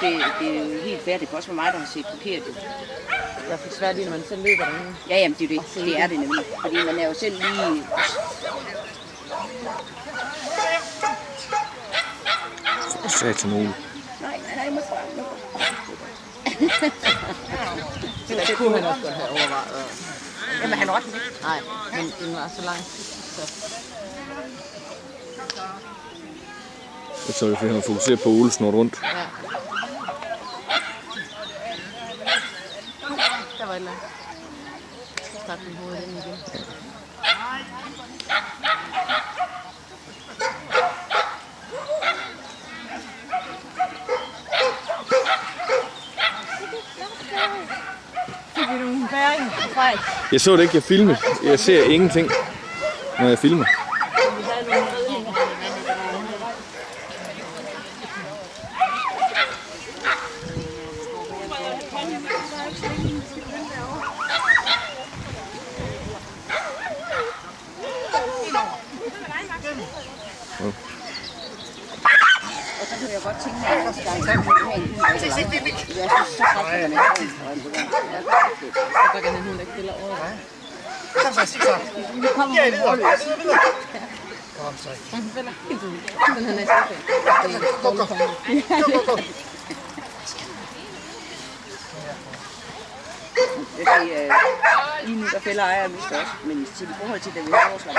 det er jo helt fair. Det kan også være mig, der har set forkert. Jeg fik svært i, når man selv løber derinde. Ja, jamen det er det. Det er det nemlig. Fordi man er jo selv lige... Satanol. Nej, må frem. Det kunne han også godt have overvejet. Jamen han rådte ikke. Nej, men den var så lang. Så er det fordi, han fokuserer på Ole snort rundt. Ja. Der var et eller andet. Så starte min hoved ind igen. Fik vi nogle færing fejl? Jeg så det ikke, jeg filmede. Jeg ser ingenting, når jeg filmer. Vi havde nogle redninger. Og så kunne jeg godt tænke mig, at næste gang, så kunne jeg have en hund, der ikke er lang. Jeg synes, så trækker man ikke. Så kan han ikke stille over. Kom så, sig så. Vi kommer Ja, med videre. målet. Videre. Kom så. Han falder helt ud. Den her næste fag. Gå, gå. Gå, gå. Jeg siger, lige nu der fælder ejer mest også, men i forhold til, da vi har overslag,